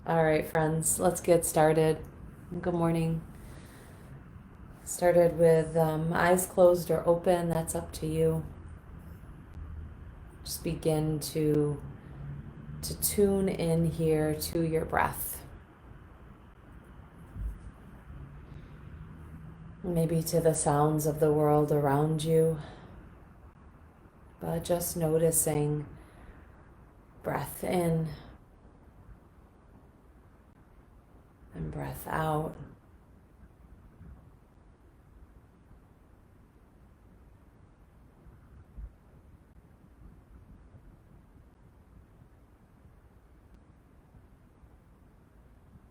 All right, friends, let's get started. Good morning. Started with eyes closed or open, that's up to you. Just begin to tune in here to your breath. Maybe to the sounds of the world around you, but just noticing breath in and breath out.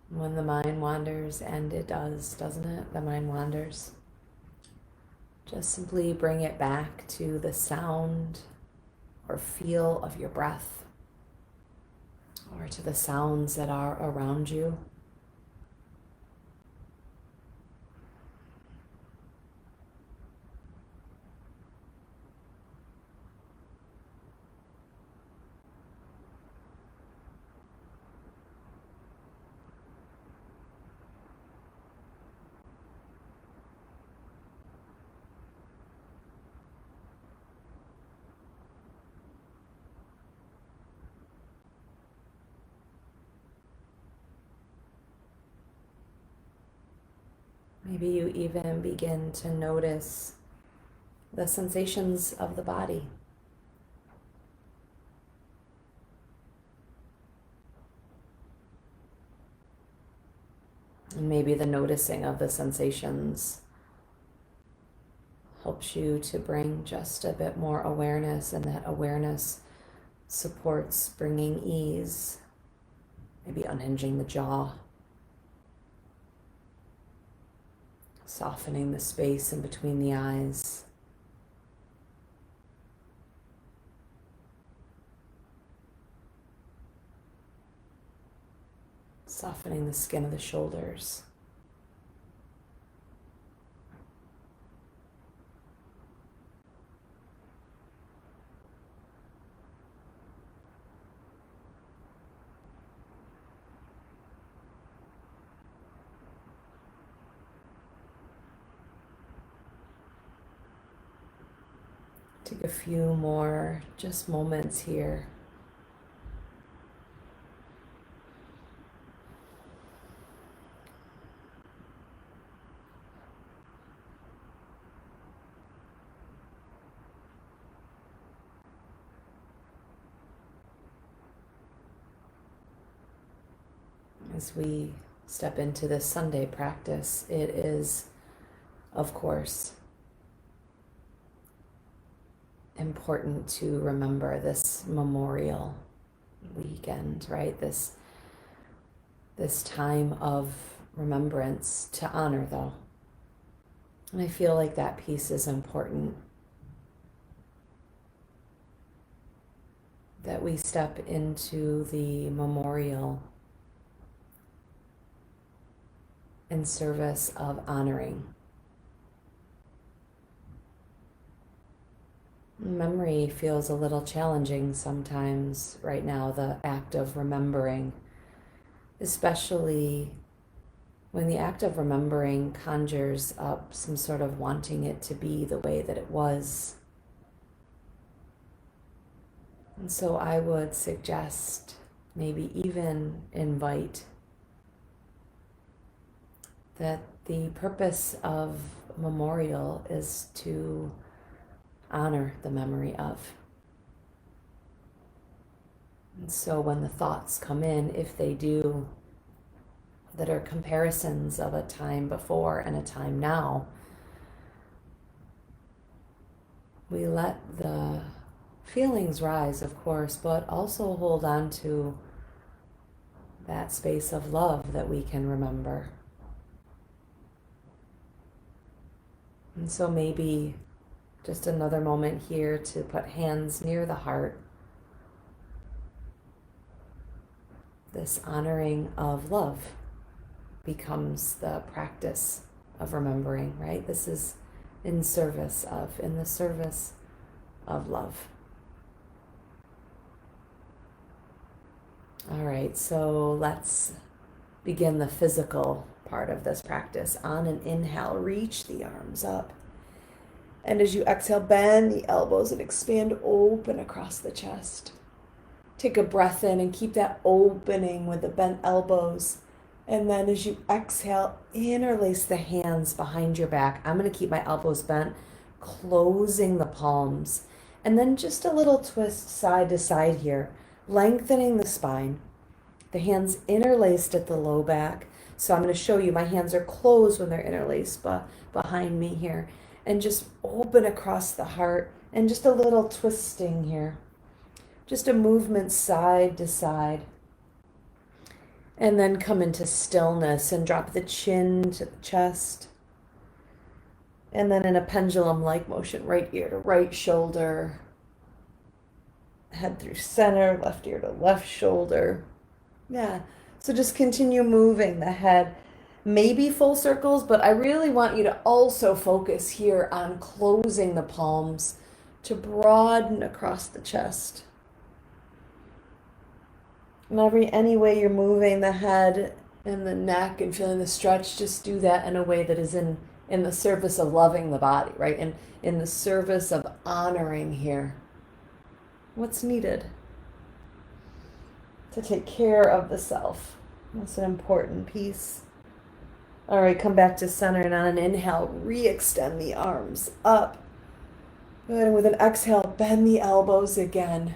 When the mind wanders, and it does, doesn't it? The mind wanders. Just simply bring it back to the sound or feel of your breath, or to the sounds that are around you. Maybe you even begin to notice the sensations of the body. And maybe the noticing of the sensations helps you to bring just a bit more awareness, and that awareness supports bringing ease, maybe unhinging the jaw, softening the space in between the eyes. Softening the skin of the shoulders. Take a few more just moments here. As we step into this Sunday practice, it is, of course, important to remember this memorial weekend, right? This time of remembrance to honor, though. And I feel like that piece is important. That we step into the memorial in service of honoring. Memory feels a little challenging sometimes right now, the act of remembering, especially when the act of remembering conjures up some sort of wanting it to be the way that it was. And so I would suggest, maybe even invite, that the purpose of memorial is to honor the memory of. And so when the thoughts come in, if they do, that are comparisons of a time before and a time now, we let the feelings rise, of course, but also hold on to that space of love that we can remember. And so maybe just another moment here to put hands near the heart. This honoring of love becomes the practice of remembering, right? This is in the service of love. All right, so let's begin the physical part of this practice. On an inhale, reach the arms up. And as you exhale, bend the elbows and expand open across the chest. Take a breath in and keep that opening with the bent elbows. And then as you exhale, interlace the hands behind your back. I'm going to keep my elbows bent, closing the palms. And then just a little twist side to side here, lengthening the spine. The hands interlaced at the low back. So I'm going to show you my hands are closed when they're interlaced behind me here. And just open across the heart and just a little twisting here. Just a movement side to side. And then come into stillness and drop the chin to the chest. And then in a pendulum-like motion, right ear to right shoulder. Head through center, left ear to left shoulder. Yeah, so just continue moving the head. Maybe full circles, but I really want you to also focus here on closing the palms to broaden across the chest. And any way you're moving the head and the neck and feeling the stretch, just do that in a way that is in the service of loving the body, right? And in the service of honoring here what's needed to take care of the self. That's an important piece. All right, come back to center, and on an inhale, re-extend the arms up. Good, and with an exhale, bend the elbows again.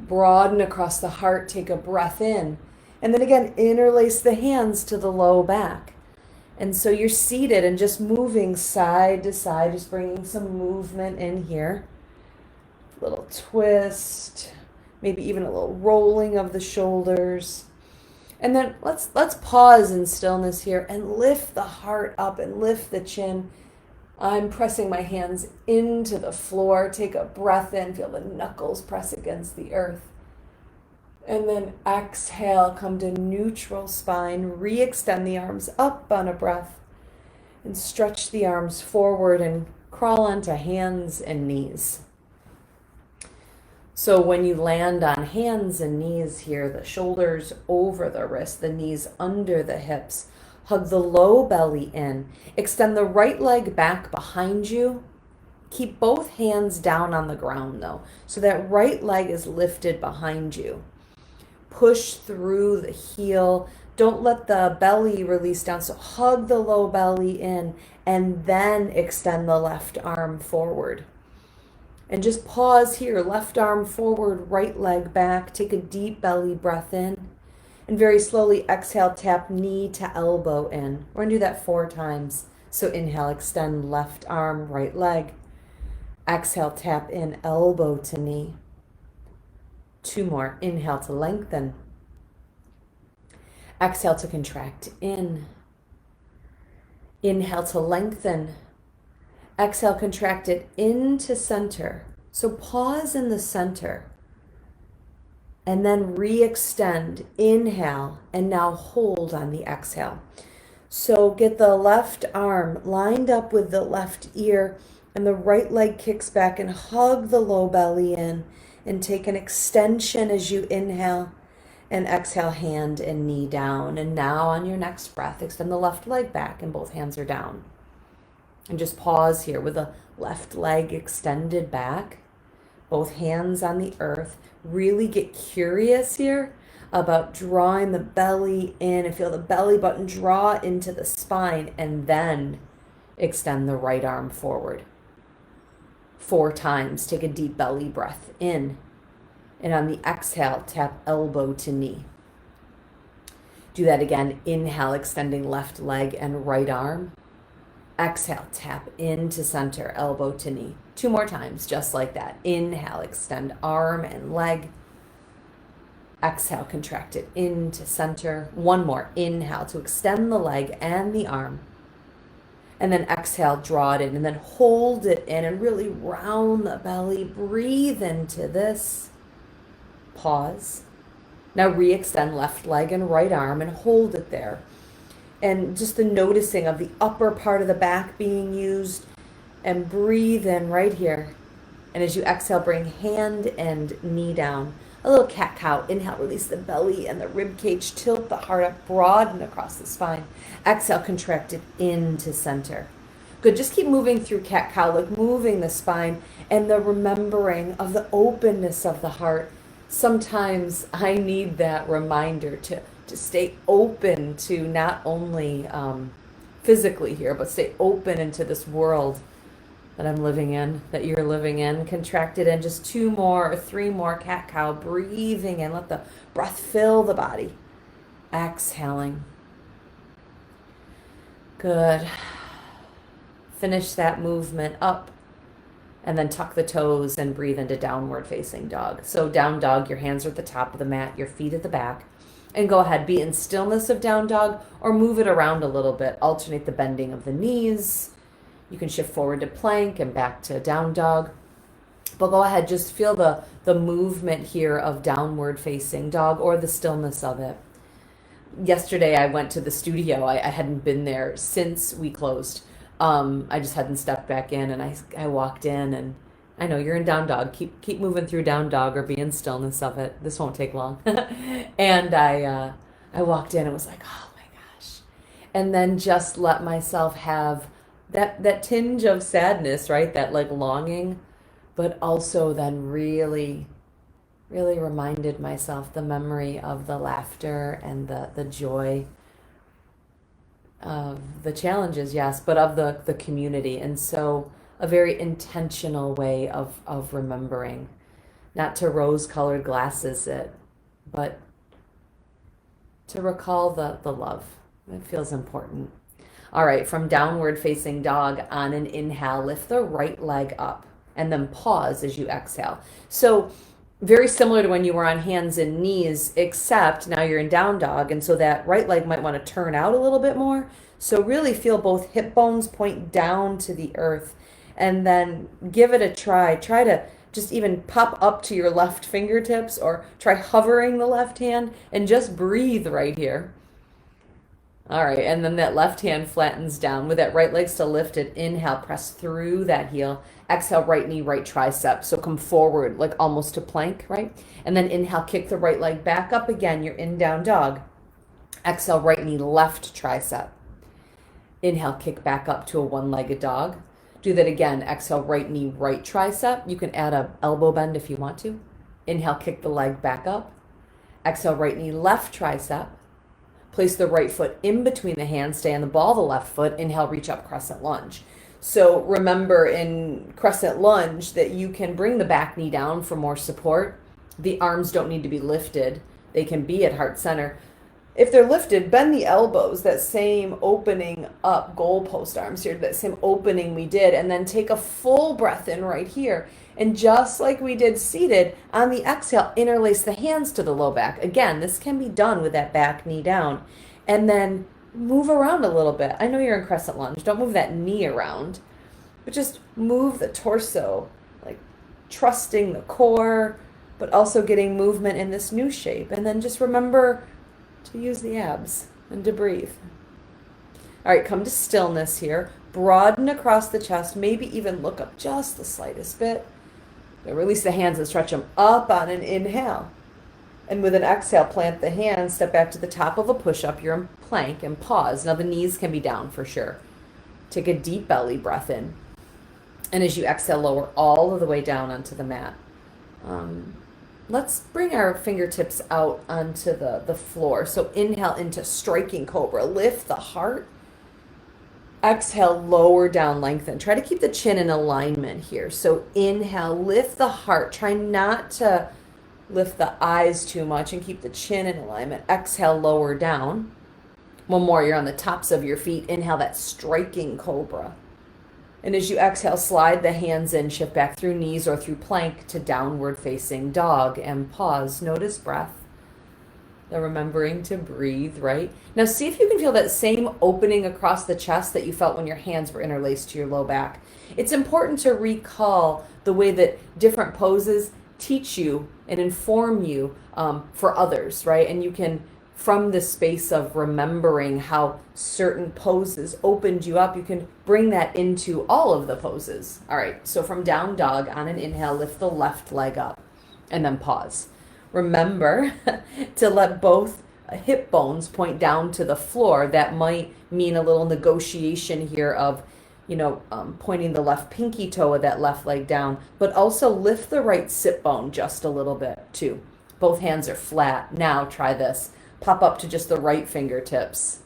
Broaden across the heart, take a breath in. And then again, interlace the hands to the low back. And so you're seated and just moving side to side, just bringing some movement in here. A little twist, maybe even a little rolling of the shoulders. And then let's pause in stillness here and lift the heart up and lift the chin. I'm pressing my hands into the floor. Take a breath in, feel the knuckles press against the earth. And then exhale, come to neutral spine. Re-extend the arms up on a breath. And stretch the arms forward and crawl onto hands and knees. So when you land on hands and knees here, the shoulders over the wrist, the knees under the hips, hug the low belly in. Extend the right leg back behind you. Keep both hands down on the ground though, so that right leg is lifted behind you. Push through the heel. Don't let the belly release down, so hug the low belly in and then extend the left arm forward. And just pause here, left arm forward, right leg back. Take a deep belly breath in. And very slowly exhale, tap knee to elbow in. We're going to do that 4 times. So inhale, extend left arm, right leg. Exhale, tap in elbow to knee. 2 more. Inhale to lengthen. Exhale to contract in. Inhale to lengthen. Exhale, contract it into center. So pause in the center. And then re-extend. Inhale, and now hold on the exhale. So get the left arm lined up with the left ear, and the right leg kicks back, and hug the low belly in. And take an extension as you inhale. And exhale, hand and knee down. And now on your next breath, extend the left leg back, and both hands are down. And just pause here with the left leg extended back, both hands on the earth. Really get curious here about drawing the belly in and feel the belly button draw into the spine, and then extend the right arm forward. 4 times. Take a deep belly breath in. And on the exhale, tap elbow to knee. Do that again. Inhale, extending left leg and right arm. Exhale, tap into center, elbow to knee. 2 more times, just like that. Inhale, extend arm and leg. Exhale, contract it into center. 1 more. Inhale to extend the leg and the arm. And then exhale, draw it in, and then hold it in and really round the belly. Breathe into this. Pause. Now re-extend left leg and right arm and hold it there. And just the noticing of the upper part of the back being used, and breathe in right here. And as you exhale, bring hand and knee down. A little cat-cow. Inhale, release the belly and the rib cage. Tilt the heart up, broaden across the spine. Exhale, contract it into center. Good. Just keep moving through cat-cow, like moving the spine and the remembering of the openness of the heart. Sometimes I need that reminder to stay open to not only physically here, but stay open into this world that I'm living in, that you're living in. Contracted in. Just 2 more or 3 more cat-cow. Breathing in. Let the breath fill the body. Exhaling. Good. Finish that movement up. And then tuck the toes and breathe into downward facing dog. So down dog, your hands are at the top of the mat, your feet at the back. And go ahead, be in stillness of down dog or move it around a little bit. Alternate the bending of the knees. You can shift forward to plank and back to down dog. But go ahead, just feel the movement here of downward facing dog or the stillness of it. Yesterday I went to the studio. I hadn't been there since we closed. I just hadn't stepped back in, and I walked in, and I know you're in down dog. Keep moving through down dog or be in stillness of it. This won't take long. And I walked in and was like, oh my gosh. And then just let myself have that tinge of sadness, right? That like longing, but also then really, really reminded myself the memory of the laughter and the joy of the challenges, yes, but of the community. And so a very intentional way of remembering, not to rose-colored glasses it, but to recall the love. It feels important. All right, from downward facing dog, on an inhale, lift the right leg up and then pause as you exhale. So very similar to when you were on hands and knees, except now you're in down dog, and so that right leg might want to turn out a little bit more. So really feel both hip bones point down to the earth, and then give it a try. Try to just even pop up to your left fingertips, or try hovering the left hand and just breathe right here. All right, and then that left hand flattens down with that right leg still lifted. Inhale, press through that heel. Exhale, right knee, right tricep. So come forward, like almost to plank, right? And then inhale, kick the right leg back up again. You're in down dog. Exhale, right knee, left tricep. Inhale, kick back up to a one-legged dog. Do that again. Exhale, right knee, right tricep. You can add a elbow bend if you want to. Inhale, kick the leg back up. Exhale, right knee, left tricep. Place the right foot in between the hands. Stay on the ball of the left foot. Inhale, reach up, crescent lunge. So remember in crescent lunge that you can bring the back knee down for more support. The arms don't need to be lifted. They can be at heart center. If they're lifted, bend the elbows, that same opening up, goalpost arms here, that same opening we did, and then take a full breath in right here. And just like we did seated, on the exhale, interlace the hands to the low back. Again, this can be done with that back knee down. And then move around a little bit. I know you're in crescent lunge. Don't move that knee around, but just move the torso, like trusting the core, but also getting movement in this new shape. And then just remember to use the abs and to breathe. All right, come to stillness here. Broaden across the chest, maybe even look up just the slightest bit. Now release the hands and stretch them up on an inhale. And with an exhale, plant the hands, step back to the top of a push-up. You're in plank and pause. Now the knees can be down for sure. Take a deep belly breath in. And as you exhale, lower all of the way down onto the mat. Let's bring our fingertips out onto the floor. So inhale into striking cobra. Lift the heart. Exhale, lower down, lengthen. Try to keep the chin in alignment here. So inhale, lift the heart. Try not to lift the eyes too much and keep the chin in alignment. Exhale, lower down. One more, you're on the tops of your feet. Inhale, that striking cobra. And as you exhale, slide the hands in, shift back through knees or through plank to downward facing dog and pause. Notice breath. The remembering to breathe, right? Now see if you can feel that same opening across the chest that you felt when your hands were interlaced to your low back. It's important to recall the way that different poses teach you and inform you for others, right? And you can, from the space of remembering how certain poses opened you up, you can bring that into all of the poses. All right, so from down dog, on an inhale, lift the left leg up and then pause. Remember to let both hip bones point down to the floor. That might mean a little negotiation here of, pointing the left pinky toe of that left leg down, but also lift the right sit bone just a little bit too. Both hands are flat. Now try this. Pop up to just the right fingertips.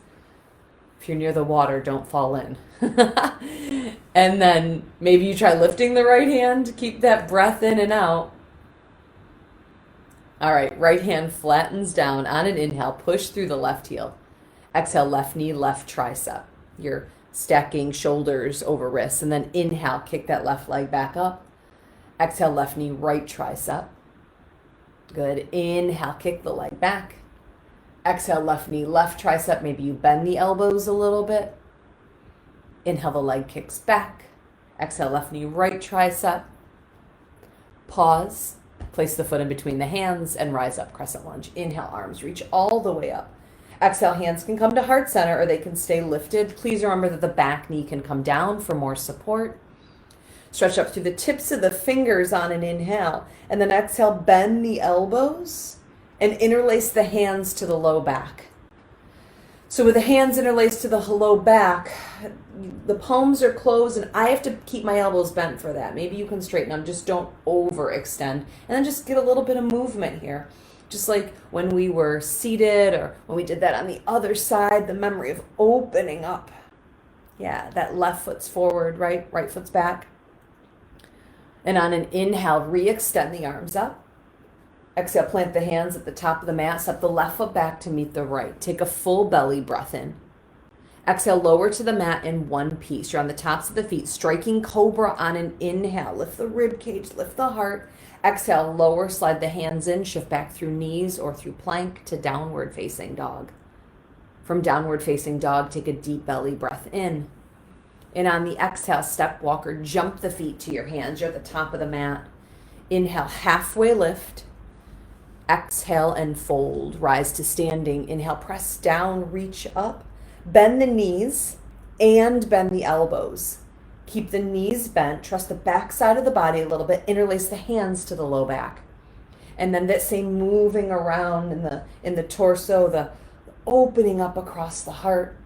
If you're near the water, don't fall in. And then maybe you try lifting the right hand. Keep that breath in and out. All right, right hand flattens down on an inhale. Push through the left heel. Exhale, left knee, left tricep. You're stacking shoulders over wrists. And then inhale, kick that left leg back up. Exhale, left knee, right tricep. Good. Inhale, kick the leg back. Exhale, left knee, left tricep. Maybe you bend the elbows a little bit. Inhale, the leg kicks back. Exhale, left knee, right tricep. Pause. Place the foot in between the hands and rise up, crescent lunge. Inhale, arms reach all the way up. Exhale, hands can come to heart center or they can stay lifted. Please remember that the back knee can come down for more support. Stretch up through the tips of the fingers on an inhale. And then exhale, bend the elbows and interlace the hands to the low back. So with the hands interlaced to the low back, the palms are closed and I have to keep my elbows bent for that. Maybe you can straighten them, just don't overextend. And then just get a little bit of movement here. Just like when we were seated or when we did that on the other side, the memory of opening up. Yeah, that left foot's forward, right foot's back. And on an inhale, re-extend the arms up. Exhale, plant the hands at the top of the mat. Step the left foot back to meet the right. Take a full belly breath in. Exhale, lower to the mat in one piece. You're on the tops of the feet, striking cobra on an inhale. Lift the rib cage, lift the heart. Exhale, lower, slide the hands in, shift back through knees or through plank to downward facing dog. From downward facing dog, take a deep belly breath in. And on the exhale, step walker, jump the feet to your hands. You're at the top of the mat. Inhale, halfway lift. Exhale and fold. Rise to standing. Inhale, press down, reach up. Bend the knees and bend the elbows. Keep the knees bent. Trust the back side of the body a little bit. Interlace the hands to the low back. And then that same moving around in the torso, the opening up across the heart.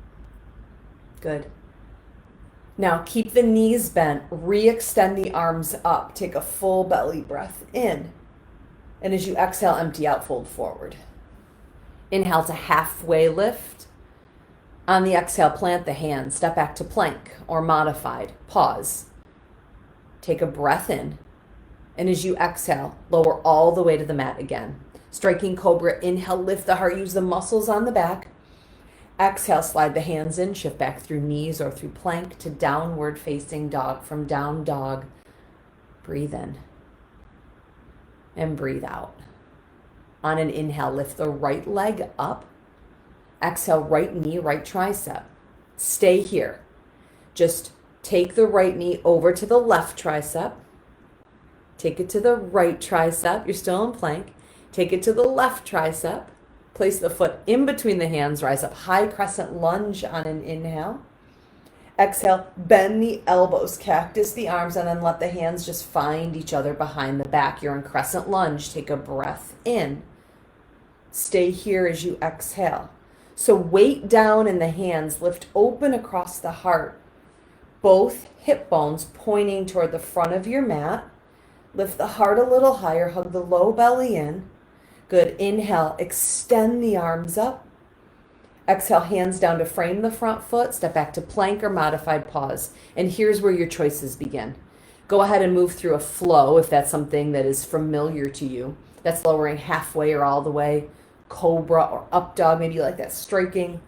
Good. Now keep the knees bent. Re-extend the arms up. Take a full belly breath in. And as you exhale, empty out, fold forward. Inhale to halfway lift. On the exhale, plant the hands. Step back to plank or modified. Pause. Take a breath in. And as you exhale, lower all the way to the mat again. Striking cobra. Inhale, lift the heart. Use the muscles on the back. Exhale, slide the hands in. Shift back through knees or through plank to downward facing dog. From down dog, breathe in. And breathe out. On an inhale, lift the right leg up. Exhale, right knee, right tricep. Stay here. Just take the right knee over to the left tricep. Take it to the right tricep. You're still in plank. Take it to the left tricep. Place the foot in between the hands. Rise up, high crescent lunge on an inhale. Exhale, bend the elbows, cactus the arms, and then let the hands just find each other behind the back. You're in crescent lunge. Take a breath in. Stay here as you exhale. So weight down in the hands, lift open across the heart. Both hip bones pointing toward the front of your mat. Lift the heart a little higher, hug the low belly in. Good. Inhale, extend the arms up. Exhale, hands down to frame the front foot. Step back to plank or modified pause. And here's where your choices begin. Go ahead and move through a flow if that's something that is familiar to you. That's lowering halfway or all the way. Cobra or up dog, maybe you like that striking.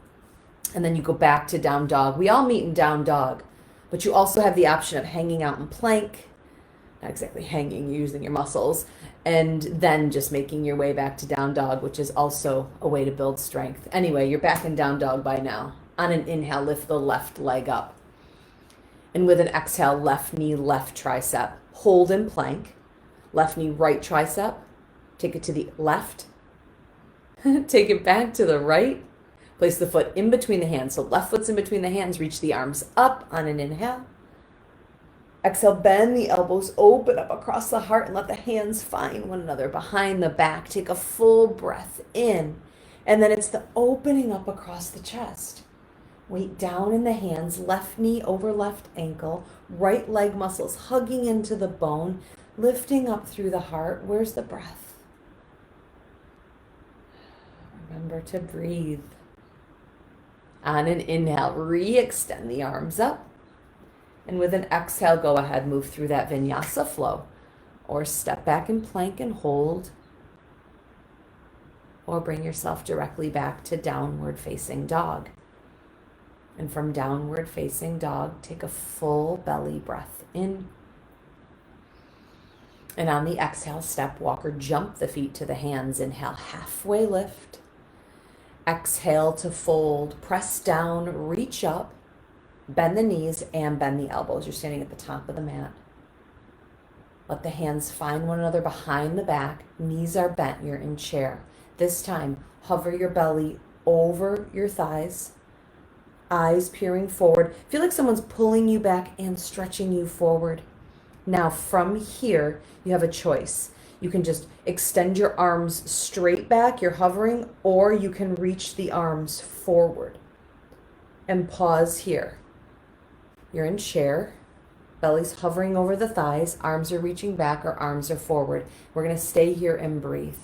And then you go back to down dog. We all meet in down dog, but you also have the option of hanging out in plank. Not exactly hanging, using your muscles. And then just making your way back to down dog, which is also a way to build strength. Anyway, you're back in down dog by now. On an inhale, lift the left leg up. And with an exhale, left knee, left tricep. Hold in plank. Left knee, right tricep. Take it to the left. Take it back to the right. Place the foot in between the hands. So left foot's in between the hands. Reach the arms up on an inhale. Exhale, bend the elbows, open up across the heart, and let the hands find one another behind the back. Take a full breath in, and then it's the opening up across the chest. Weight down in the hands, left knee over left ankle, right leg muscles hugging into the bone, lifting up through the heart. Where's the breath? Remember to breathe. On an inhale, re-extend the arms up. And with an exhale, go ahead, move through that vinyasa flow. Or step back in plank and hold. Or bring yourself directly back to downward facing dog. And from downward facing dog, take a full belly breath in. And on the exhale, step, walk, or jump the feet to the hands. Inhale, halfway lift. Exhale to fold, press down, reach up, bend the knees and bend the elbows. You're standing at the top of the mat. Let the hands find one another behind the back. Knees are bent, you're in chair. This time, hover your belly over your thighs. Eyes peering forward. Feel like someone's pulling you back and stretching you forward. Now from here, you have a choice. You can just extend your arms straight back, you're hovering, or you can reach the arms forward. And pause here. You're in chair, belly's hovering over the thighs, arms are reaching back or arms are forward. We're gonna stay here and breathe.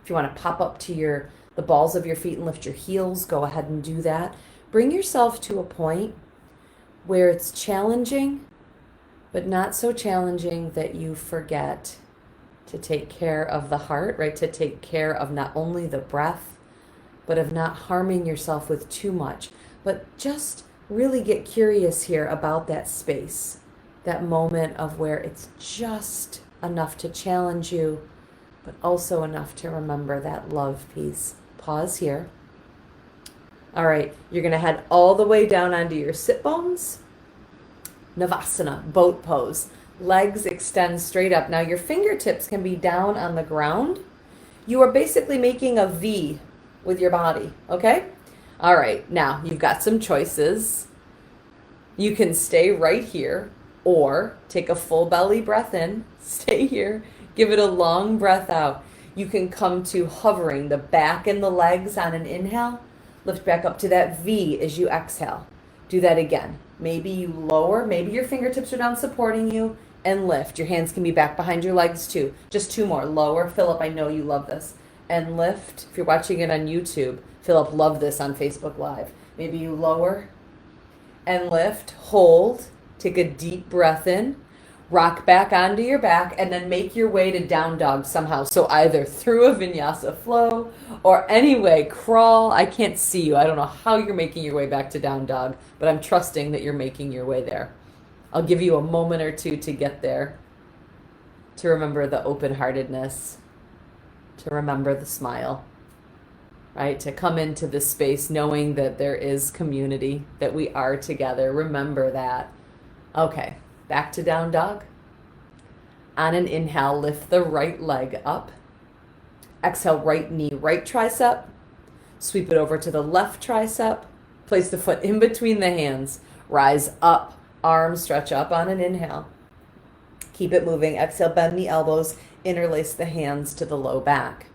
If you wanna pop up to the balls of your feet and lift your heels, go ahead and do that. Bring yourself to a point where it's challenging, but not so challenging that you forget to take care of the heart, right? To take care of not only the breath, but of not harming yourself with too much. But just really get curious here about that space, that moment of where it's just enough to challenge you, but also enough to remember that love piece. Pause here. All right, you're gonna head all the way down onto your sit bones. Navasana, boat pose. Legs extend straight up. Now your fingertips can be down on the ground. You are basically making a V with your body, okay? All right, now you've got some choices. You can stay right here or take a full belly breath in, stay here, give it a long breath out. You can come to hovering the back and the legs on an inhale, lift back up to that V as you exhale. Do that again. Maybe you lower, maybe your fingertips are down supporting you, and lift. Your hands can be back behind your legs too. Just two more. Lower. Philip, I know you love this. And lift. If you're watching it on YouTube, Philip loved this on Facebook Live. Maybe you lower and lift. Hold. Take a deep breath in. Rock back onto your back and then make your way to down dog somehow. So either through a vinyasa flow or anyway, crawl. I can't see you. I don't know how you're making your way back to down dog, but I'm trusting that you're making your way there. I'll give you a moment or two to get there, to remember the open-heartedness, to remember the smile, right? To come into this space knowing that there is community, that we are together. Remember that. Okay, back to down dog. On an inhale, lift the right leg up. Exhale, right knee, right tricep. Sweep it over to the left tricep. Place the foot in between the hands. Rise up. Arms stretch up on an inhale. Keep it moving. Exhale, bend the elbows, interlace the hands to the low back.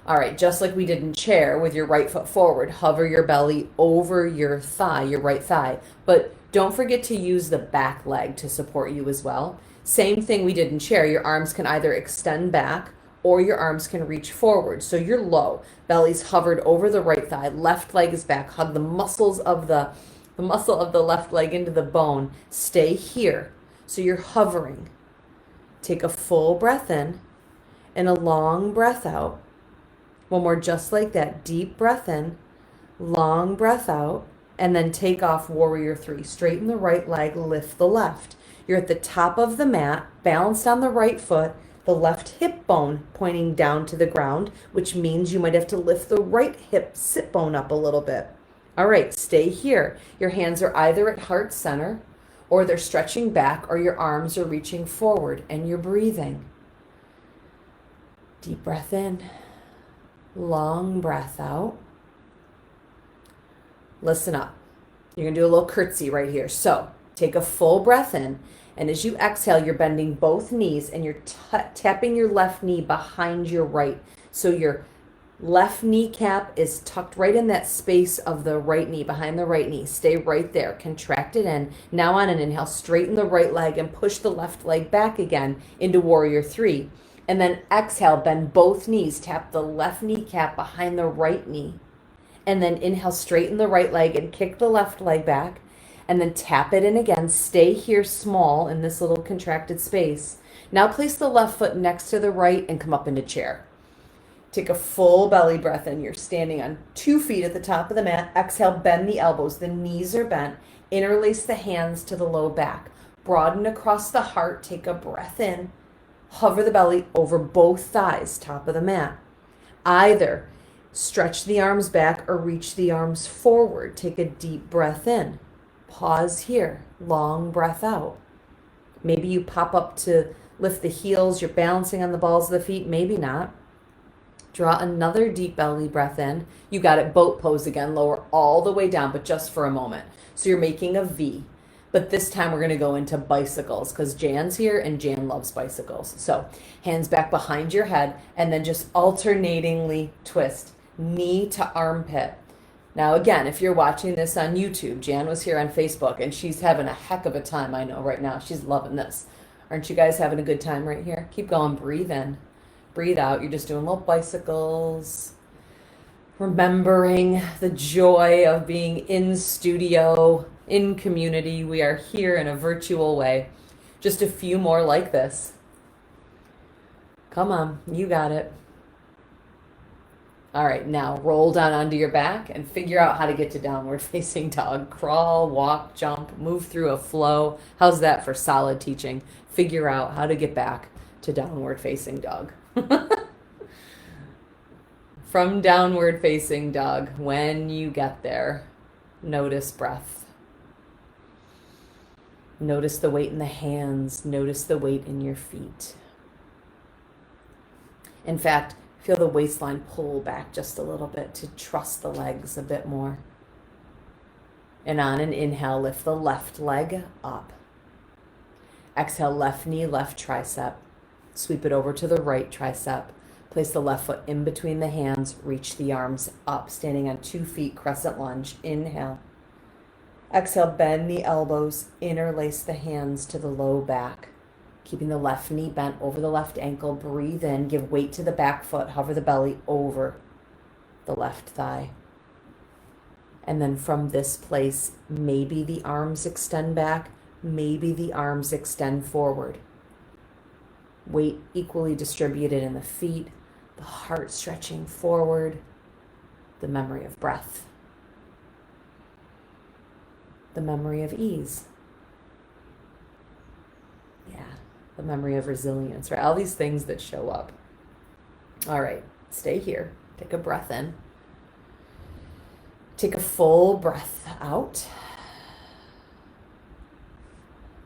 All right, just like we did in chair with your right foot forward, hover your belly over your thigh, your right thigh. But don't forget to use the back leg to support you as well. Same thing we did in chair. Your arms can either extend back or your arms can reach forward. So you're low. Belly's hovered over the right thigh. Left leg is back. Hug the muscles of the muscle of the left leg into the bone. Stay here. So you're hovering. Take a full breath in and a long breath out. One more just like that. Deep breath in, long breath out, and then take off warrior three. Straighten the right leg, lift the left. You're at the top of the mat, balanced on the right foot, the left hip bone pointing down to the ground, which means you might have to lift the right hip sit bone up a little bit. All right, stay here. Your hands are either at heart center or they're stretching back or your arms are reaching forward and you're breathing. Deep breath in, long breath out. Listen up. You're gonna do a little curtsy right here. So Take a full breath in. And as you exhale, you're bending both knees and you're tapping your left knee behind your right. So your left kneecap is tucked right in that space of the right knee, behind the right knee. Stay right there. Contract it in. Now on an inhale, straighten the right leg and push the left leg back again into warrior three. And then exhale, bend both knees. Tap the left kneecap behind the right knee. And then inhale, straighten the right leg and kick the left leg back. And then tap it in again. Stay here small in this little contracted space. Now place the left foot next to the right and come up into chair. Take a full belly breath in. You're standing on 2 feet at the top of the mat. Exhale, bend the elbows. The knees are bent. Interlace the hands to the low back. Broaden across the heart. Take a breath in. Hover the belly over both thighs, top of the mat. Either stretch the arms back or reach the arms forward. Take a deep breath in. Pause here. Long breath out. Maybe you pop up to lift the heels. You're balancing on the balls of the feet. Maybe not. Draw another deep belly breath in. You got it. Boat pose again. Lower all the way down, but just for a moment. So you're making a V. But this time we're going to go into bicycles because Jan's here and Jan loves bicycles. So hands back behind your head and then just alternatingly twist. Knee to armpit. Now again, if you're watching this on YouTube, Jan was here on Facebook and she's having a heck of a time, I know right now. She's loving this. Aren't you guys having a good time right here? Keep going. Breathe in. Breathe out. You're just doing little bicycles. Remembering the joy of being in studio, in community. We are here in a virtual way. Just a few more like this. Come on. You got it. All right, now roll down onto your back and figure out how to get to downward facing dog. Crawl, walk, jump, move through a flow. How's that for solid teaching? Figure out how to get back to downward facing dog. From downward facing dog, when you get there, notice breath. Notice the weight in the hands. Notice the weight in your feet. In fact, feel the waistline pull back just a little bit to trust the legs a bit more. And on an inhale, lift the left leg up. Exhale, left knee, left tricep. Sweep it over to the right tricep. Place the left foot in between the hands. Reach the arms up, standing on 2 feet, crescent lunge. Inhale. Exhale, bend the elbows. Interlace the hands to the low back. Keeping the left knee bent over the left ankle. Breathe in. Give weight to the back foot. Hover the belly over the left thigh. And then from this place, maybe the arms extend back. Maybe the arms extend forward. Weight equally distributed in the feet. The heart stretching forward. The memory of breath. The memory of ease. Yeah. The memory of resilience, right? All these things that show up. All right, stay here. Take a breath in. Take a full breath out.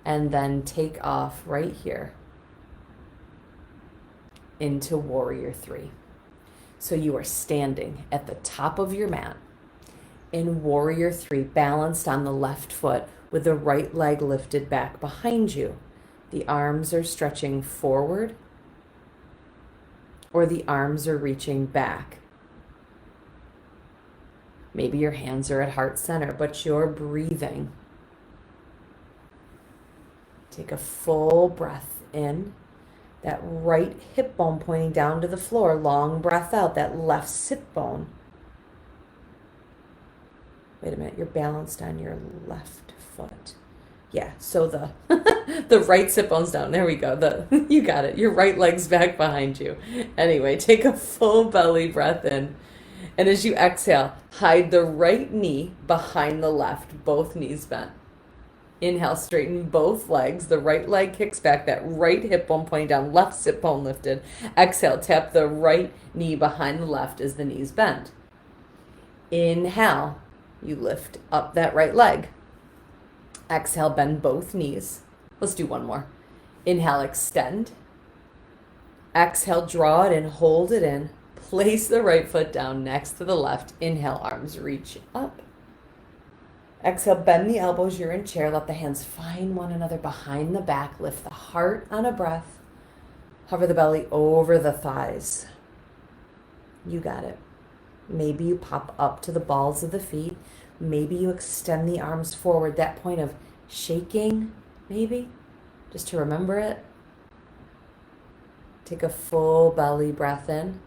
And then take off right here into warrior three. So you are standing at the top of your mat in warrior three, balanced on the left foot with the right leg lifted back behind you. The arms are stretching forward or the arms are reaching back. Maybe your hands are at heart center, but you're breathing. Take a full breath in. That right hip bone pointing down to the floor. Long breath out. That left sit bone. Wait a minute. You're balanced on your left foot. Yeah, so the the right sit bone's down. There we go. You got it. Your right leg's back behind you. Anyway, take a full belly breath in. And as you exhale, hide the right knee behind the left, both knees bent. Inhale, straighten both legs. The right leg kicks back, that right hip bone pointing down, left sit bone lifted. Exhale, tap the right knee behind the left as the knees bend. Inhale, you lift up that right leg. Exhale, bend both knees. Let's do one more. Inhale, extend. Exhale, draw it in, hold it in. Place the right foot down next to the left. Inhale, arms reach up. Exhale, bend the elbows, you're in chair. Let the hands find one another behind the back. Lift the heart on a breath. Hover the belly over the thighs. You got it. Maybe you pop up to the balls of the feet. Maybe you extend the arms forward. That point of shaking, maybe, just to remember it. Take a full belly breath in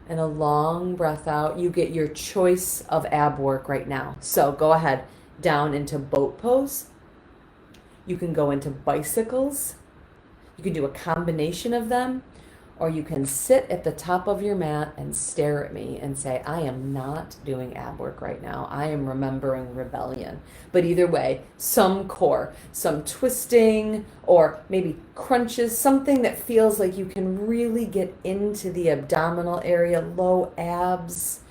and a long breath out. You get your choice of ab work right now. So go ahead, down into boat pose. You can go into bicycles. You can do a combination of them, or you can sit at the top of your mat and stare at me and say, I am not doing ab work right now. I am remembering rebellion. But either way, some core, some twisting, or maybe crunches, something that feels like you can really get into the abdominal area, low abs.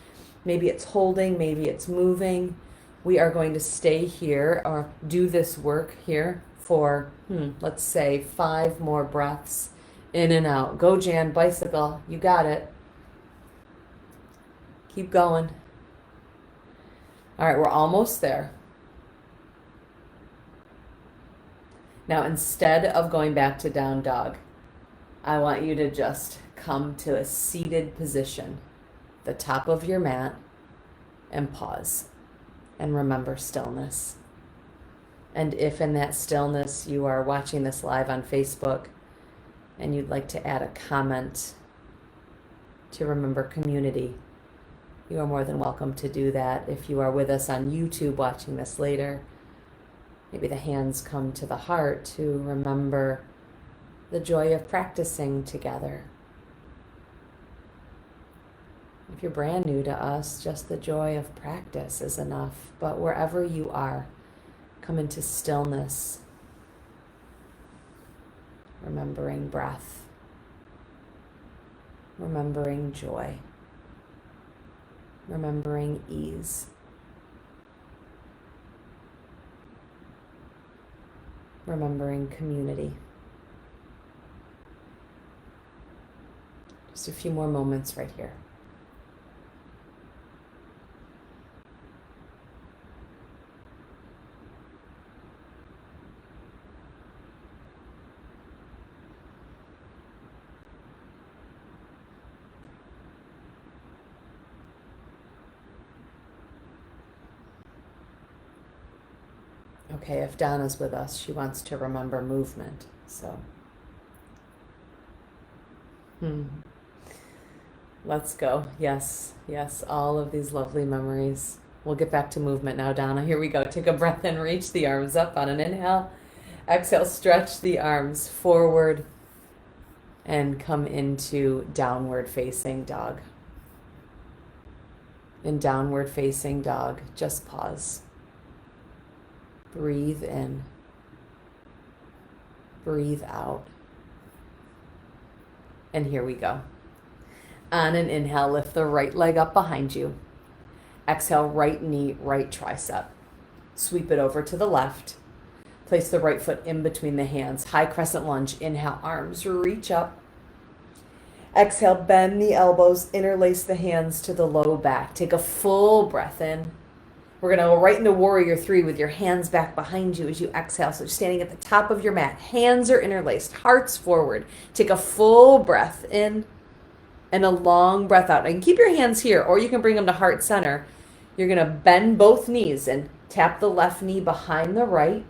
Maybe it's holding, maybe it's moving. We are going to stay here or do this work here for, let's say, 5 more breaths. In and out. Go, Jan. Bicycle. You got it. Keep going. All right, we're almost there. Now, instead of going back to down dog, I want you to just come to a seated position, the top of your mat, and pause. And remember stillness. And if in that stillness you are watching this live on Facebook, and you'd like to add a comment to remember community, you are more than welcome to do that. If you are with us on YouTube watching this later, maybe the hands come to the heart to remember the joy of practicing together. If you're brand new to us, just the joy of practice is enough. But wherever you are, come into stillness, remembering breath, remembering joy, remembering ease, remembering community. Just a few more moments right here. Okay, if Donna's with us, she wants to remember movement, so. Let's go. Yes, yes, all of these lovely memories. We'll get back to movement now, Donna. Here we go. Take a breath in, reach the arms up on an inhale. Exhale, stretch the arms forward and come into downward facing dog. In downward facing dog, just pause. Breathe in. Breathe out. And here we go. On an inhale, lift the right leg up behind you. Exhale, right knee, right tricep. Sweep it over to the left. Place the right foot in between the hands. High crescent lunge. Inhale, arms reach up. Exhale, bend the elbows, interlace the hands to the low back. Take a full breath in. We're going to go right into warrior 3 with your hands back behind you as you exhale. So standing at the top of your mat, hands are interlaced, hearts forward. Take a full breath in and a long breath out. And keep your hands here, or you can bring them to heart center. You're going to bend both knees and tap the left knee behind the right.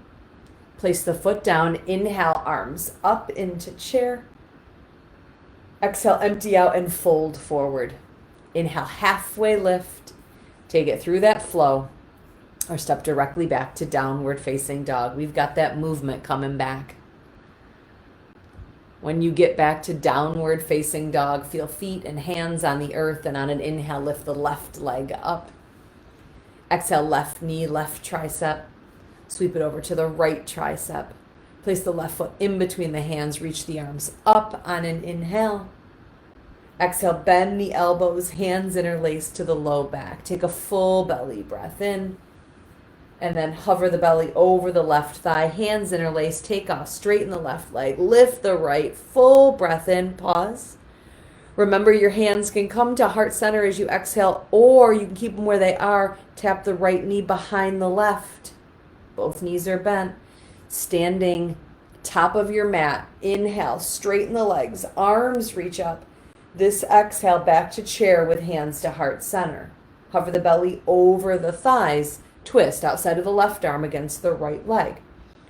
Place the foot down. Inhale, arms up into chair. Exhale, empty out and fold forward. Inhale, halfway lift. Take it through that flow. Or step directly back to downward facing dog. We've got that movement coming back. When you get back to downward facing dog, feel feet and hands on the earth, and on an inhale, lift the left leg up. Exhale, left knee, left tricep. Sweep it over to the right tricep. Place the left foot in between the hands, reach the arms up on an inhale. Exhale, bend the elbows, hands interlaced to the low back. Take a full belly breath in. And then hover the belly over the left thigh, hands interlaced, take off, straighten the left leg, lift the right, full breath in, pause. Remember, your hands can come to heart center as you exhale, or you can keep them where they are. Tap the right knee behind the left. Both knees are bent. Standing top of your mat. Inhale, straighten the legs, arms reach up. This exhale, back to chair with hands to heart center. Hover the belly over the thighs. Twist outside of the left arm against the right leg.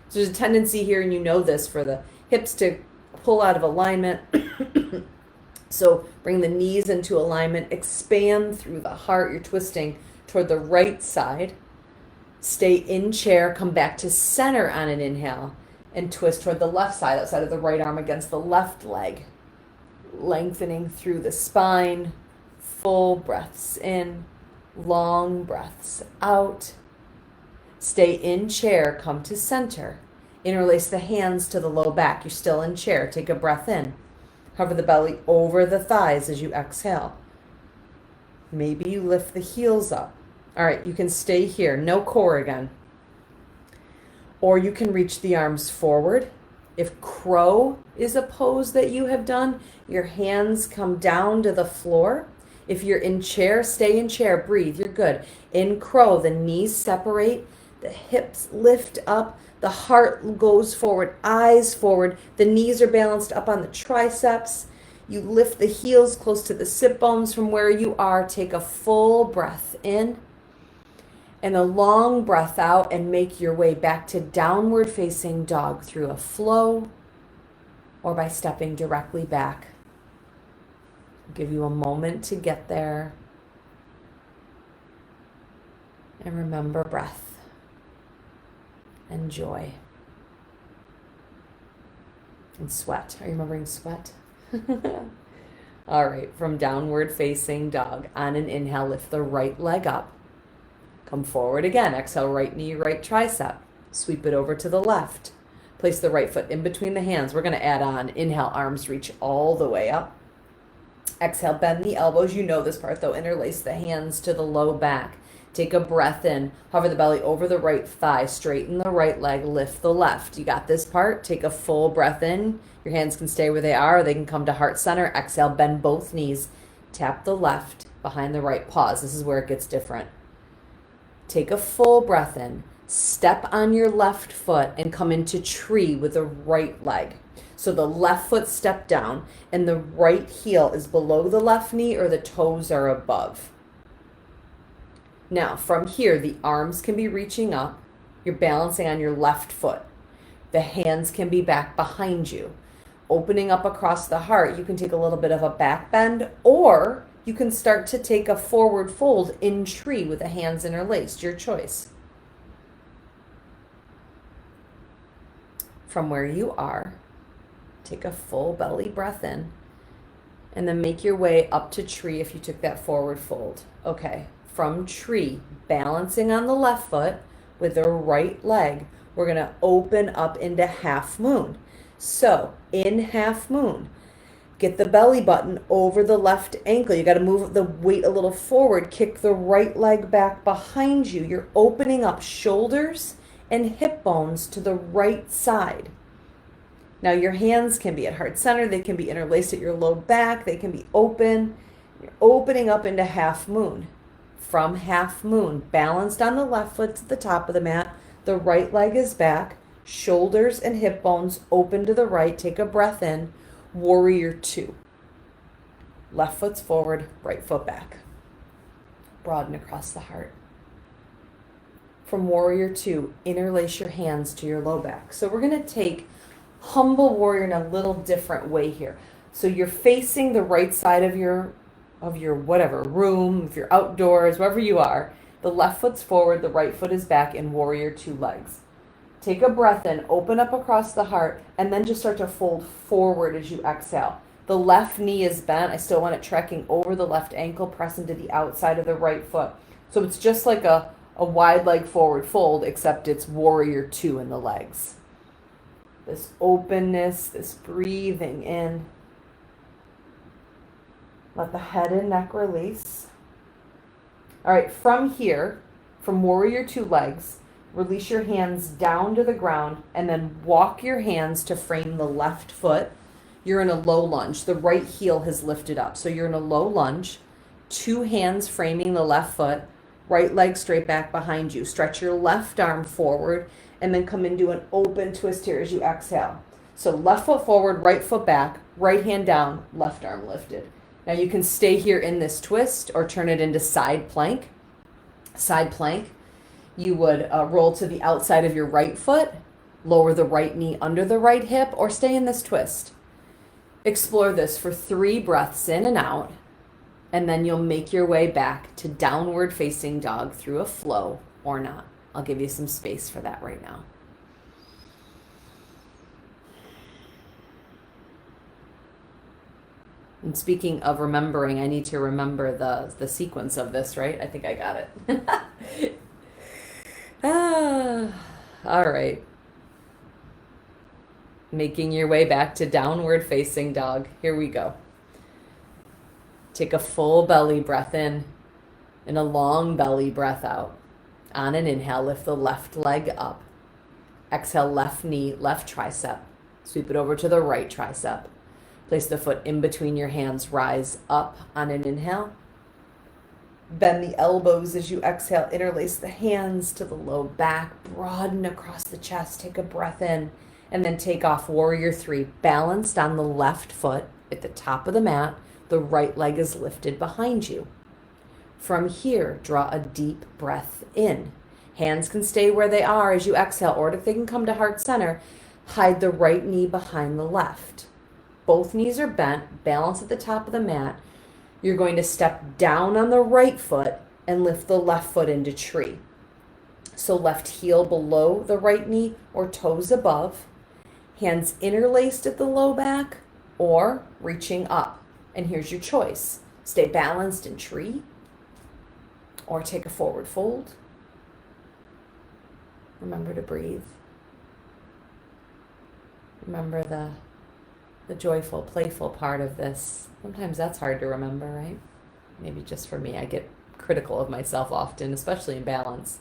So there's a tendency here, and you know this, for the hips to pull out of alignment. So bring the knees into alignment, expand through the heart. You're twisting toward the right side. Stay in chair, come back to center on an inhale, and twist toward the left side, outside of the right arm against the left leg. Lengthening through the spine, full breaths in, long breaths out. Stay in chair, come to center. Interlace the hands to the low back. You're still in chair. Take a breath in. Hover the belly over the thighs as you exhale. Maybe you lift the heels up. All right, you can stay here. No core again. Or you can reach the arms forward. If crow is a pose that you have done, your hands come down to the floor. If you're in chair, stay in chair. Breathe. You're good. In crow, the knees separate. The hips lift up. The heart goes forward, eyes forward. The knees are balanced up on the triceps. You lift the heels close to the sit bones from where you are. Take a full breath in and a long breath out, and make your way back to downward facing dog through a flow or by stepping directly back. I'll give you a moment to get there. And remember breath and joy and sweat. Are you remembering sweat? All right, from downward facing dog, on an inhale, lift the right leg up. Come forward again. Exhale, right knee, right tricep. Sweep it over to the left. Place the right foot in between the hands. We're going to add on. Inhale, arms reach all the way up. Exhale, bend the elbows. You know this part though. Interlace the hands to the low back. Take a breath in. Hover the belly over the right thigh. Straighten the right leg. Lift the left. You got this part. Take a full breath in. Your hands can stay where they are, or they can come to heart center. Exhale, bend both knees. Tap the left behind the right. Pause. This is where it gets different. Take a full breath in. Step on your left foot and come into tree with the right leg. So the left foot step down and the right heel is below the left knee, or the toes are above. Now from here, the arms can be reaching up. You're balancing on your left foot. The hands can be back behind you. Opening up across the heart, you can take a little bit of a back bend, or you can start to take a forward fold in tree with the hands interlaced, your choice. From where you are, take a full belly breath in, and then make your way up to tree if you took that forward fold. Okay, from tree, balancing on the left foot with the right leg, we're gonna open up into half moon. So in half moon, get the belly button over the left ankle. You got to move the weight a little forward. Kick the right leg back behind you. You're opening up shoulders and hip bones to the right side. Now your hands can be at heart center. They can be interlaced at your low back. They can be open. You're opening up into half moon. From half moon, balanced on the left foot to the top of the mat. The right leg is back. Shoulders and hip bones open to the right. Take a breath in. Warrior two. Left foot's forward, right foot back. Broaden across the heart. From warrior two, interlace your hands to your low back. So we're going to take humble warrior in a little different way here. So you're facing the right side of your whatever room, if you're outdoors, wherever you are. The left foot's forward, the right foot is back in warrior two legs. Take a breath in, open up across the heart, and then just start to fold forward as you exhale. The left knee is bent. I still want it trekking over the left ankle, press into the outside of the right foot. So it's just like a wide leg forward fold, except it's warrior two in the legs. This openness, this breathing in. Let the head and neck release. All right, from here, from warrior two legs, release your hands down to the ground and then walk your hands to frame the left foot. you're in a low lunge. The right heel has lifted up. So you're in a low lunge, 2 hands framing the left foot, right leg straight back behind you. Stretch your left arm forward and then come into an open twist here as you exhale. So left foot forward, right foot back, right hand down, left arm lifted. Now you can stay here in this twist or turn it into side plank. Side plank, you would roll to the outside of your right foot, lower the right knee under the right hip, or stay in this twist. Explore this for 3 breaths in and out, and then you'll make your way back to downward facing dog through a flow or not. I'll give you some space for that right now. And speaking of remembering, I need to remember the sequence of this, right? I think I got it. All right. Making your way back to downward facing dog. Here we go. Take a full belly breath in and a long belly breath out. On an inhale, lift the left leg up. Exhale, left knee, left tricep. Sweep it over to the right tricep. Place the foot in between your hands. Rise up on an inhale. Bend the elbows as you exhale. Interlace the hands to the low back. Broaden across the chest. Take a breath in. And then take off warrior 3. Balanced on the left foot at the top of the mat. The right leg is lifted behind you. From here, draw a deep breath in. Hands can stay where they are as you exhale, or if they can come to heart center, hide the right knee behind the left. Both knees are bent, balance at the top of the mat. You're going to step down on the right foot and lift the left foot into tree. So left heel below the right knee or toes above. Hands interlaced at the low back or reaching up. And here's your choice. Stay balanced in tree or take a forward fold. Remember to breathe. Remember the joyful, playful part of this. Sometimes that's hard to remember, right? Maybe just for me, I get critical of myself often, especially in balance.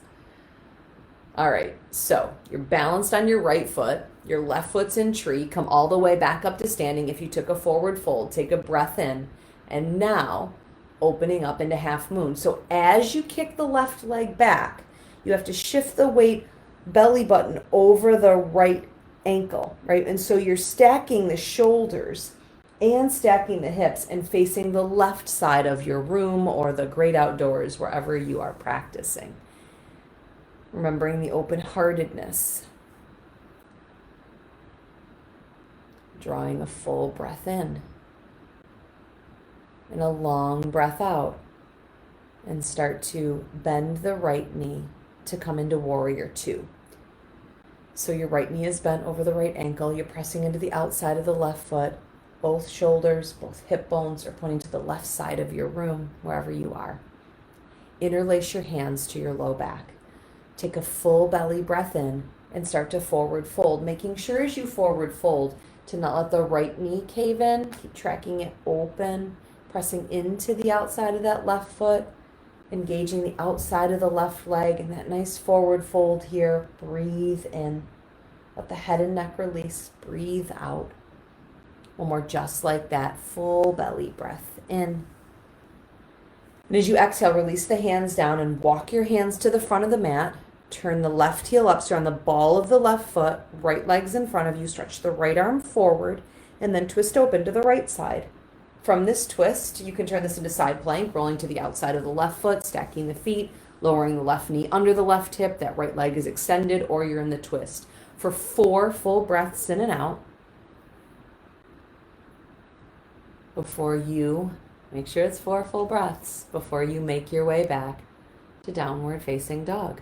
All right, so you're balanced on your right foot. Your left foot's in tree. Come all the way back up to standing. If you took a forward fold, take a breath in. And now, opening up into half moon. So as you kick the left leg back, you have to shift the weight belly button over the right ankle, right? And so you're stacking the shoulders and stacking the hips and facing the left side of your room or the great outdoors, wherever you are practicing. Remembering the open-heartedness. Drawing a full breath in and a long breath out, and start to bend the right knee to come into warrior 2. So your right knee is bent over the right ankle. You're pressing into the outside of the left foot. Both shoulders, both hip bones are pointing to the left side of your room, wherever you are. Interlace your hands to your low back. Take a full belly breath in and start to forward fold, making sure as you forward fold to not let the right knee cave in. Keep tracking it open, pressing into the outside of that left foot, engaging the outside of the left leg, and that nice forward fold here. Breathe in. Let the head and neck release. Breathe out. One more just like that. Full belly breath in. And as you exhale, release the hands down and walk your hands to the front of the mat. Turn the left heel up, so on the ball of the left foot, right leg's in front of you. Stretch the right arm forward and then twist open to the right side. From this twist, you can turn this into side plank, rolling to the outside of the left foot, stacking the feet, lowering the left knee under the left hip. That right leg is extended, or you're in the twist. For 4 full breaths in and out. Before you, make sure it's 4 full breaths before you make your way back to downward facing dog.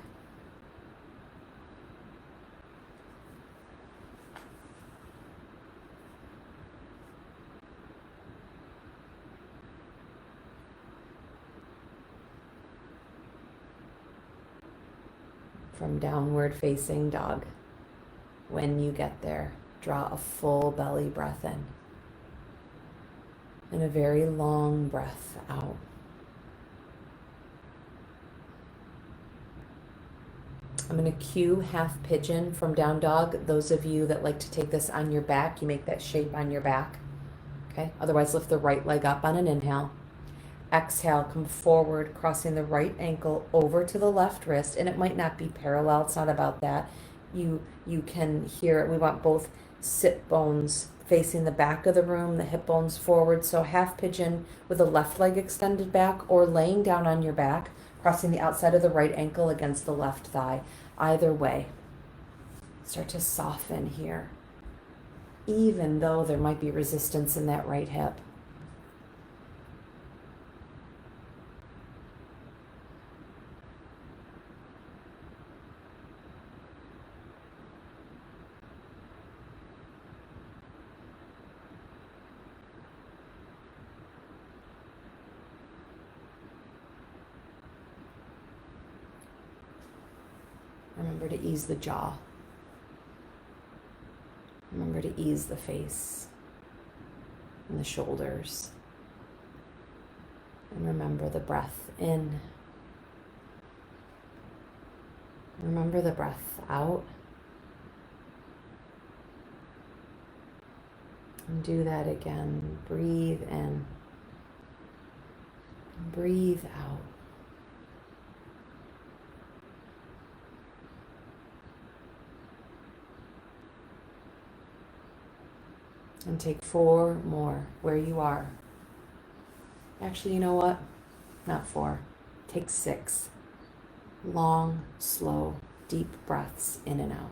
From downward facing dog, when you get there, draw a full belly breath in and a very long breath out. I'm going to cue half pigeon from down dog. Those of you that like to take this on your back, you make that shape on your back. Okay, otherwise lift the right leg up on an inhale. Exhale, come forward, crossing the right ankle over to the left wrist, and it might not be parallel. It's not about that. You can hear it. We want both sit bones facing the back of the room, the hip bones forward. So half pigeon with the left leg extended back, or laying down on your back, crossing the outside of the right ankle against the left thigh. Either way, start to soften here, even though there might be resistance in that right hip. Remember to ease the jaw. Remember to ease the face and the shoulders. And remember the breath in. Remember the breath out. And do that again. Breathe in. Breathe out. And take 4 more where you are. Actually, you know what? Not 4. Take 6. Long, slow, deep breaths in and out.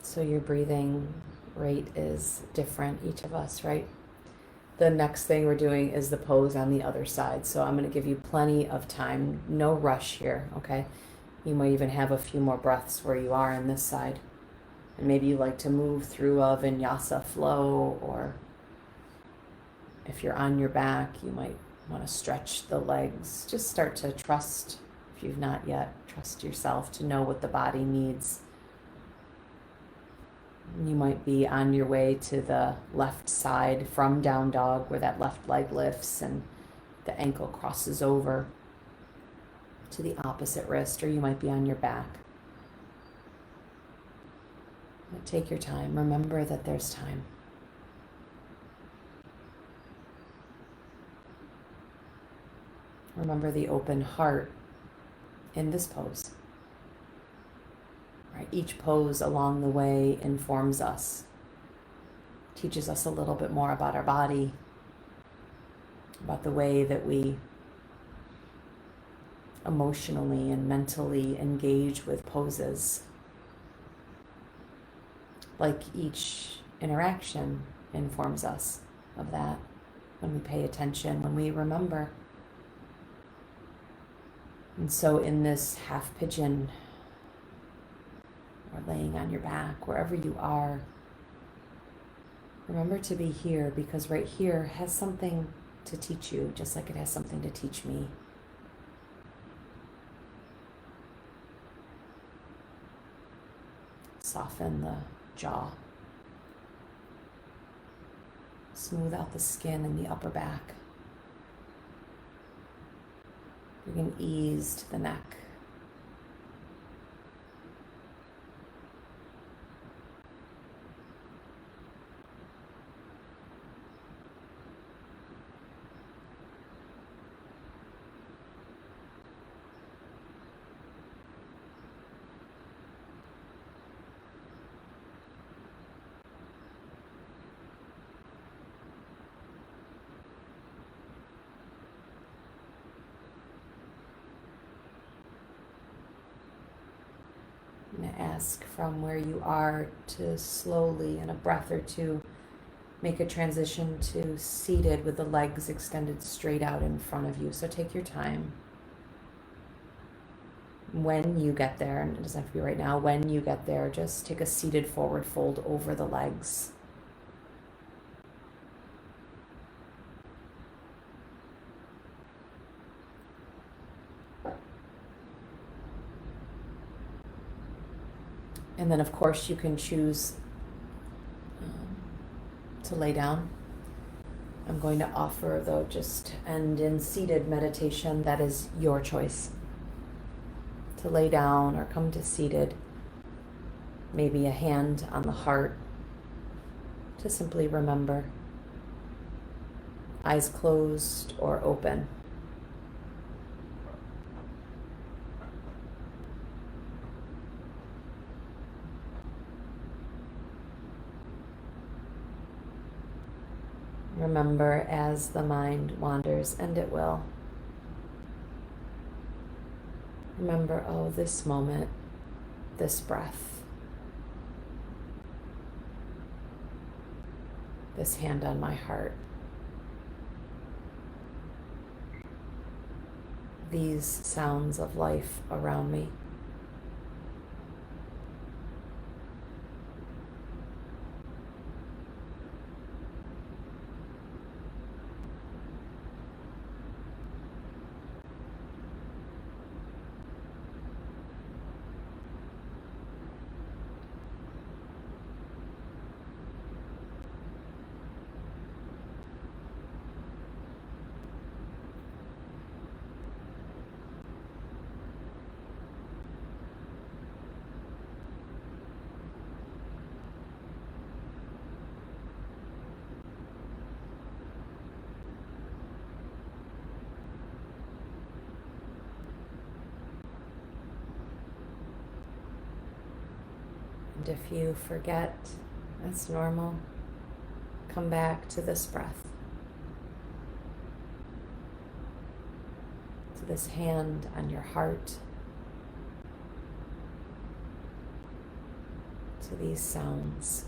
So your breathing rate is different, each of us, right? The next thing we're doing is the pose on the other side. So I'm going to give you plenty of time, no rush here, okay? You might even have a few more breaths where you are on this side. And maybe you like to move through a vinyasa flow, or if you're on your back, you might want to stretch the legs. Just start to trust, if you've not yet, trust yourself to know what the body needs. You might be on your way to the left side from down dog, where that left leg lifts and the ankle crosses over to the opposite wrist, or you might be on your back. But take your time. Remember that there's time. Remember the open heart in this pose. Right? Each pose along the way informs us, teaches us a little bit more about our body, about the way that we emotionally and mentally engage with poses. Like each interaction informs us of that, when we pay attention, when we remember. And so in this half pigeon, or laying on your back, wherever you are, remember to be here, because right here has something to teach you, just like it has something to teach me. Soften the jaw. Smooth out the skin in the upper back. Bring an ease to the neck. I'm going to ask from where you are to slowly, in a breath or two, make a transition to seated with the legs extended straight out in front of you. So take your time. When you get there, and it doesn't have to be right now, when you get there, just take a seated forward fold over the legs. And then, of course, you can choose to lay down. I'm going to offer, though, just end in seated meditation. That is your choice. To lay down or come to seated. Maybe a hand on the heart. To simply remember. Eyes closed or open. Remember as the mind wanders, and it will. Remember, oh, this moment, this breath, this hand on my heart, these sounds of life around me. And if you forget, that's normal. Come back to this breath, to this hand on your heart, to these sounds.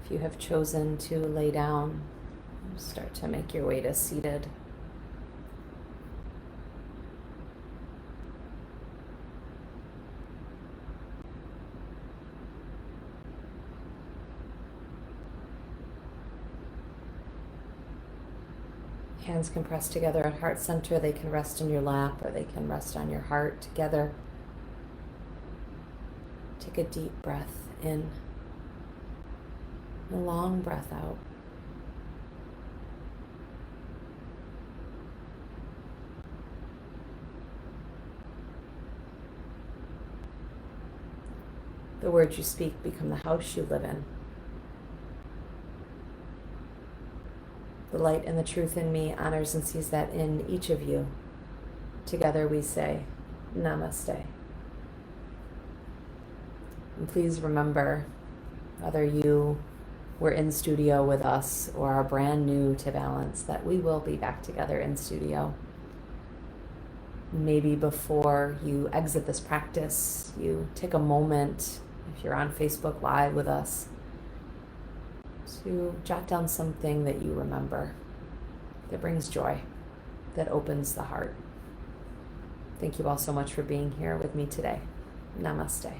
If you have chosen to lay down, start to make your way to seated. Hands can press together at heart center. They can rest in your lap, or they can rest on your heart together. Take a deep breath in. A long breath out. The words you speak become the house you live in. The light and the truth in me honors and sees that in each of you. Together we say, Namaste. And please remember, whether you were in studio with us or are brand new to balance, that we will be back together in studio. Maybe before you exit this practice, you take a moment, if you're on Facebook Live with us, to jot down something that you remember that brings joy, that opens the heart. Thank you all so much for being here with me today. Namaste.